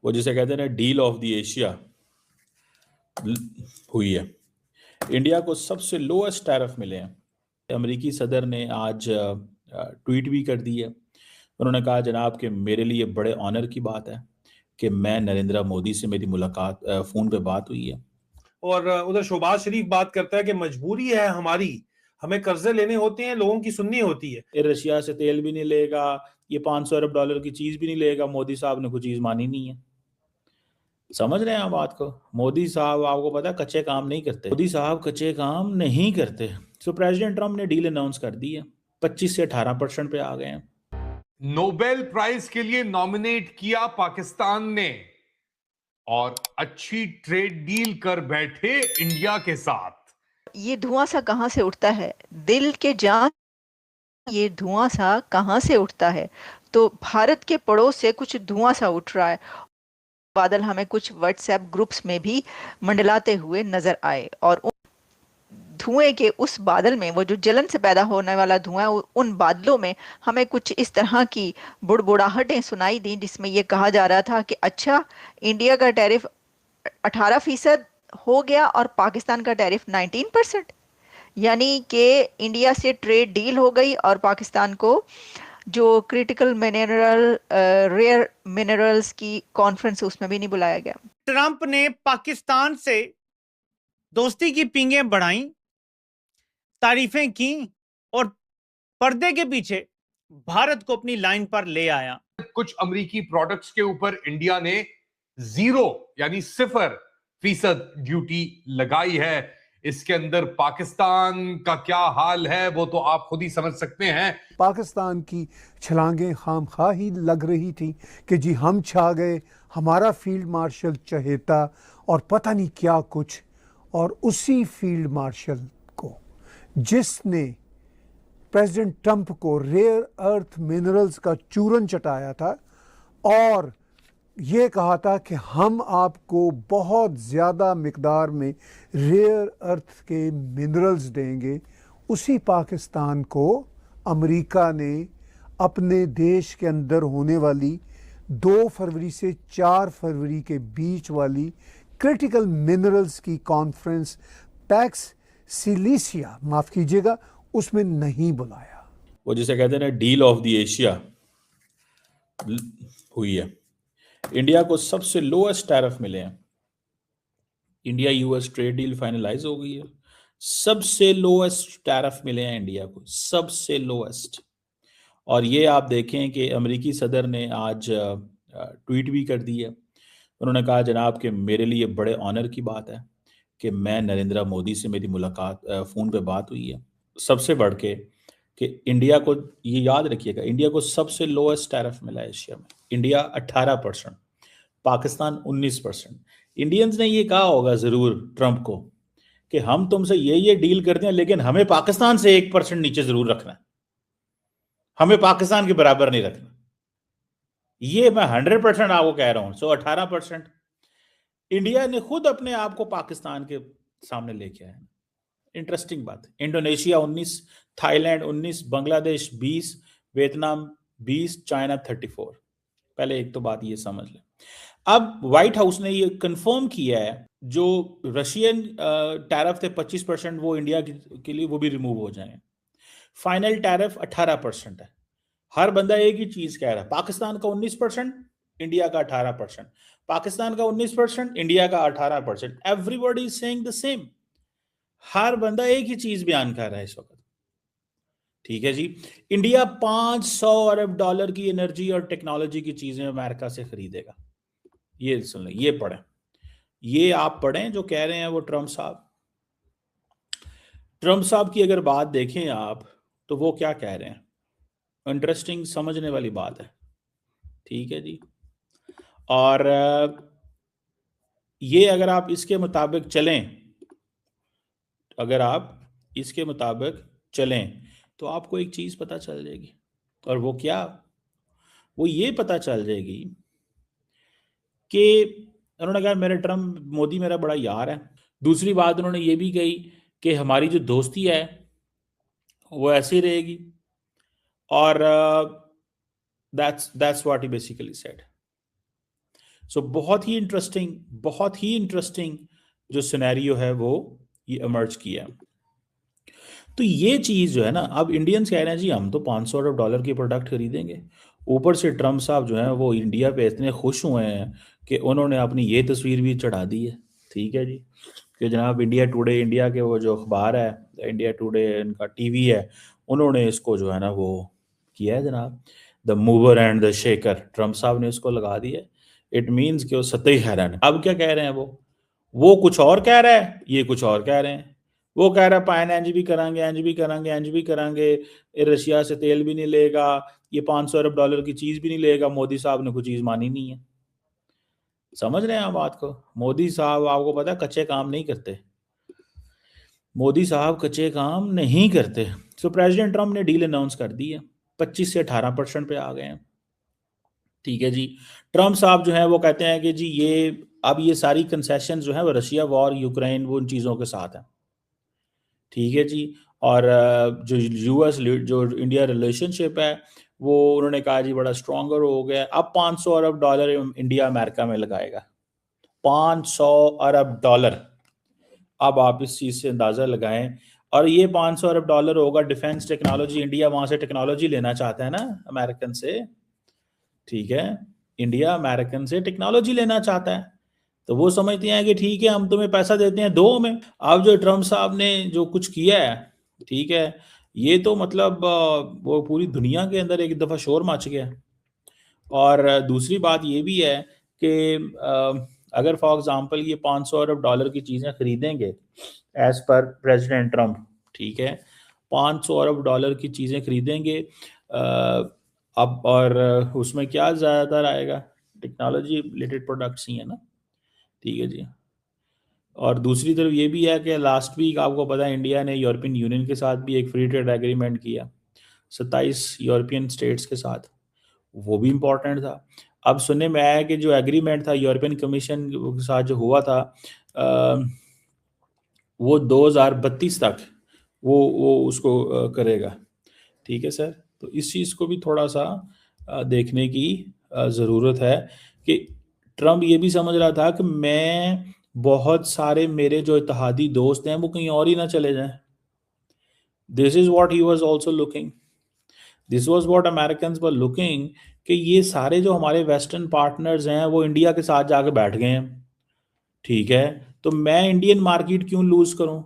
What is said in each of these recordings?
वो जिसे कहते हैं ना डील ऑफ द एशिया हुई है। इंडिया को सबसे लोएस्ट टैरिफ मिले हैं। अमेरिकी सदर ने आज ट्वीट भी कर दी है। उन्होंने कहा जनाब कि मेरे लिए बड़े ऑनर की बात है कि मैं नरेंद्र मोदी से मेरी मुलाकात फ़ोन पे बात हुई है। और उधर शहबाज शरीफ बात करता है कि मजबूरी है हमारी, हमें कर्जे लेने होते हैं, लोगों की सुननी होती है। ये रशिया से तेल भी नहीं लेगा, ये 500 अरब डॉलर की चीज़ भी नहीं लेगा। मोदी साहब ने कोई चीज़ मानी नहीं है। समझ रहे हैं आप बात को? मोदी साहब आपको पता है कच्चे काम नहीं करते। मोदी साहब कच्चे काम नहीं करते। सो प्रेसिडेंट ट्रम्प ने डील अनाउंस कर दी है। 25 से 18% पे आ गए हैं। नोबेल प्राइज के लिए नॉमिनेट किया पाकिस्तान ने और अच्छी ट्रेड डील कर बैठे इंडिया के साथ। ये धुआं सा कहां से उठता है? दिल के जान, ये धुआं सा कहां से उठता है? तो भारत के पड़ोस से कुछ धुआं सा उठ रहा है। बादल हमें कुछ व्हाट्सएप ग्रुप्स में भी मंडलाते हुए नजर आए और उन धुएं के उस बादल में, वो जो जलन से पैदा होने वाला धुआं है, उन बादलों में हमें कुछ इस तरह की बुड़बुड़ाहटें सुनाई दी, जिसमें यह कहा जा रहा था कि अच्छा, इंडिया का टैरिफ 18% हो गया और पाकिस्तान का टैरिफ 19%, यानी कि इंडिया से ट्रेड डील हो गई और पाकिस्तान को जो क्रिटिकल मिनरल रेयर मिनरल्स की कॉन्फ्रेंस उसमें भी नहीं बुलाया गया। ट्रंप ने पाकिस्तान से दोस्ती की पींगें बढ़ाई, तारीफें की और पर्दे के पीछे भारत को अपनी लाइन पर ले आया। कुछ अमेरिकी प्रोडक्ट्स के ऊपर इंडिया ने 0 यानी 0% ड्यूटी लगाई है। इसके अंदर पाकिस्तान का क्या हाल है वो तो आप खुद ही समझ सकते हैं। पाकिस्तान की छलांगें खामखा ही लग रही थी कि जी हम छा गए, हमारा फील्ड मार्शल चहेता और पता नहीं क्या कुछ। और उसी फील्ड मार्शल को जिसने प्रेसिडेंट ट्रंप को रेयर अर्थ मिनरल्स का चूरन चटाया था और ये कहा था कि हम आपको बहुत ज़्यादा मिकदार में रेयर अर्थ के मिनरल्स देंगे, उसी पाकिस्तान को अमेरिका ने अपने देश के अंदर होने वाली 2 फरवरी से 4 फरवरी के बीच वाली क्रिटिकल मिनरल्स की कॉन्फ्रेंस पैक्स सिलिसिया, माफ़ कीजिएगा, उसमें नहीं बुलाया। वो जिसे कहते हैं ना डील ऑफ द एशिया हुई है। इंडिया को सबसे लोएस्ट टैरिफ मिले हैं। India US trade deal finalise हो गई है। सबसे लोएस्ट टैरिफ मिले हैं इंडिया को, सबसे लोएस्ट। और ये आप देखें कि अमेरिकी सदर ने आज ट्वीट भी कर दी है। उन्होंने कहा जनाब कि मेरे लिए बड़े ऑनर की बात है कि मैं नरेंद्र मोदी से मेरी मुलाकात फ़ोन पे बात हुई है। सबसे बढ़ के कि इंडिया को, ये याद रखिएगा, इंडिया को सबसे लोएस्ट टैरिफ मिला है एशिया में। इंडिया 18%, पाकिस्तान 19%। इंडियंस ने ये कहा होगा ज़रूर ट्रंप को कि हम तुमसे ये डील करते हैं, लेकिन हमें पाकिस्तान से 1% नीचे ज़रूर रखना है, हमें पाकिस्तान के बराबर नहीं रखना। ये मैं 100% आपको कह रहा हूं। सो 18% इंडिया ने खुद अपने आप को पाकिस्तान के सामने लेके आया। इंटरेस्टिंग बात। Indonesia 19, Thailand 19, Bangladesh 20, Vietnam 20, China 34। पहले एक तो बात ये समझ लें। अब व्हाइट हाउस ने ये कंफर्म किया है जो रशियन टैरिफ थे 25%, वो इंडिया के लिए वो भी रिमूव हो जाए। फाइनल टैरिफ 18% है। हर बंदा एक ही चीज कह रहा है, पाकिस्तान का 19%, इंडिया का 18%, पाकिस्तान का 19%, इंडिया का 18%। Everybody is saying the same. हर बंदा एक ही चीज बयान कर रहा है इस वक्त। ठीक है जी। इंडिया 500 अरब डॉलर की एनर्जी और टेक्नोलॉजी की चीजें अमेरिका से खरीदेगा। ये सुन लें, ये पढ़ें, ये आप पढ़ें जो कह रहे हैं वो ट्रंप साहब। ट्रंप साहब की अगर बात देखें आप तो वो क्या कह रहे हैं, इंटरेस्टिंग, समझने वाली बात है। ठीक है जी। और ये अगर आप इसके मुताबिक चलें, अगर आप इसके मुताबिक चलें तो आपको एक चीज पता चल जाएगी। और वो क्या? वो ये पता चल जाएगी कि उन्होंने कहा मेरे ट्रंप, मोदी मेरा बड़ा यार है। दूसरी बात उन्होंने ये भी कही कि हमारी जो दोस्ती है वो ऐसी रहेगी। और that's what he basically said. So बहुत ही इंटरेस्टिंग जो सिनेरियो है वो ये इमर्ज किया। तो ये चीज़ जो है ना, अब इंडियंस कह रहे हैं जी हम तो $500 अरब के प्रोडक्ट खरीदेंगे। ऊपर से ट्रम्प साहब जो हैं वो इंडिया पे इतने खुश हुए हैं कि उन्होंने अपनी ये तस्वीर भी चढ़ा दी है, ठीक है जी, कि जनाब इंडिया टुडे, इंडिया के वो जो अखबार है, इंडिया टुडे इनका टीवी है, उन्होंने इसको जो है ना वो किया है जनाब, the mover and the shaker, Trump साहब ने इसको लगा दिया। इट मीन्स कि वो सत्य हैरान है। अब क्या कह रहे हैं वो कुछ और कह रहा है, ये कुछ और कह रहे हैं। वो कह रहा है पाइन इंज भी करांगे, रशिया से तेल भी नहीं लेगा, ये $500 अरब की चीज भी नहीं लेगा। मोदी साहब ने कोई चीज मानी नहीं है। समझ रहे हैं आप बात को? मोदी साहब आपको पता है कच्चे काम नहीं करते। मोदी साहब कच्चे काम नहीं करते। सो प्रेसिडेंट ट्रम्प ने डील अनाउंस कर दी है, 25 से 18% पे आ गए हैं, ठीक है जी। ट्रम्प साहब जो है वो कहते हैं कि जी ये सारी कंसेशन जो है वो रशिया वॉर, यूक्रेन, वो उन चीज़ों के साथ है, ठीक है जी। और जो यूएस जो इंडिया रिलेशनशिप है वो उन्होंने कहा जी बड़ा स्ट्रॉन्गर हो गया। अब $500 अरब इंडिया अमेरिका में लगाएगा, $500 अरब। अब आप इस चीज़ से अंदाज़ा लगाएं। और ये $500 अरब होगा डिफेंस टेक्नोलॉजी। इंडिया वहाँ से टेक्नोलॉजी लेना चाहता है ना अमेरिकन से, ठीक है। इंडिया अमेरिकन से टेक्नोलॉजी लेना चाहता है, तो वो समझते हैं कि ठीक है हम तुम्हें पैसा देते हैं दो में। अब जो ट्रम्प साहब ने जो कुछ किया है, ठीक है, ये तो मतलब वो पूरी दुनिया के अंदर एक दफ़ा शोर मच गया। और दूसरी बात ये भी है कि अगर फॉर एग्जांपल ये $500 अरब की चीज़ें खरीदेंगे एज पर प्रेसिडेंट ट्रम्प, ठीक है, $500 अरब की चीज़ें खरीदेंगे। अब और उसमें क्या ज़्यादातर आएगा, टेक्नोलॉजी रिलेटेड प्रोडक्ट्स ही है ना, ठीक है जी। और दूसरी तरफ ये भी है कि लास्ट वीक आपको पता है इंडिया ने यूरोपियन यूनियन के साथ भी एक फ्री ट्रेड एग्रीमेंट किया 27 यूरोपियन स्टेट्स के साथ, वो भी इम्पोर्टेंट था। अब सुनने में आया कि जो एग्रीमेंट था यूरोपियन कमीशन के साथ जो हुआ था वो 2032 तक वो उसको करेगा, ठीक है सर। तो इस चीज़ को भी थोड़ा सा देखने की ज़रूरत है कि ट्रम्प ये भी समझ रहा था कि मैं बहुत सारे मेरे जो इत्तेहादी दोस्त हैं वो कहीं और ही ना चले जाएं। This is what he was also looking, this was what Americans were looking, कि ये सारे जो हमारे वेस्टर्न पार्टनर्स हैं वो इंडिया के साथ जाके बैठ गए हैं, ठीक है, तो मैं इंडियन मार्केट क्यों लूज करूं।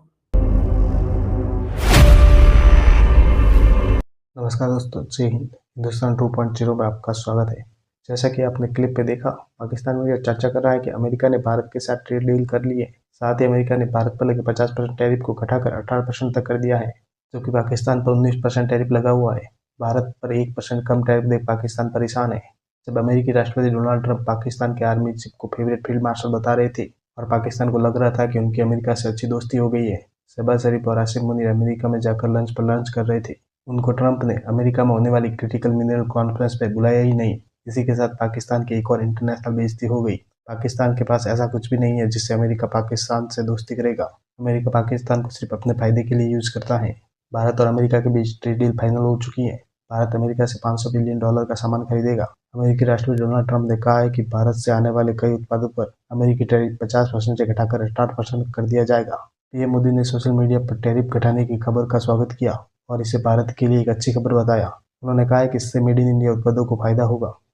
नमस्कार दोस्तों, जय हिंद। हिंदुस्तान 2.0 में आपका स्वागत है। जैसा कि आपने क्लिप पे देखा, पाकिस्तान में यह चर्चा कर रहा है कि अमेरिका ने भारत के साथ ट्रेड डील कर ली है। साथ ही अमेरिका ने भारत पर लगे 50% टैरिफ को घटाकर 18% तक कर दिया है, जबकि पाकिस्तान पर 19% टैरिफ लगा हुआ है। भारत पर 1% कम टैरिफ देख पाकिस्तान परेशान है। जब अमेरिकी राष्ट्रपति डोनाल्ड ट्रंप पाकिस्तान के आर्मी चीफ को फेवरेट फील्ड मार्शल बता रहे थे और पाकिस्तान को लग रहा था कि उनकी अमेरिका से अच्छी दोस्ती हो गई है, शहबाज शरीफ और आसिम मुनीर अमेरिका में जाकर लंच कर रहे थे। उनको ट्रंप ने अमेरिका में होने वाली क्रिटिकल मिनरल कॉन्फ्रेंस में बुलाया ही नहीं। इसी के साथ पाकिस्तान की एक और इंटरनेशनल बेइज्जती हो गई। पाकिस्तान के पास ऐसा कुछ भी नहीं है जिससे अमेरिका पाकिस्तान से दोस्ती करेगा। अमेरिका पाकिस्तान को सिर्फ अपने फायदे के लिए यूज करता है। भारत और अमेरिका के बीच ट्रेड डील फाइनल हो चुकी है। भारत अमेरिका से $500 बिलियन का सामान खरीदेगा। अमेरिकी राष्ट्रपति डोनाल्ड ट्रंप ने कहा है कि भारत से आने वाले कई उत्पादों पर अमेरिकी टैरिफ 50% से घटाकर 18% कर दिया जाएगा। पीएम मोदी ने सोशल मीडिया पर टैरिफ घटाने की खबर का स्वागत किया और इसे भारत के लिए एक अच्छी खबर बताया। उन्होंने कहा है कि इससे मेड इन इंडिया उत्पादों को फायदा होगा।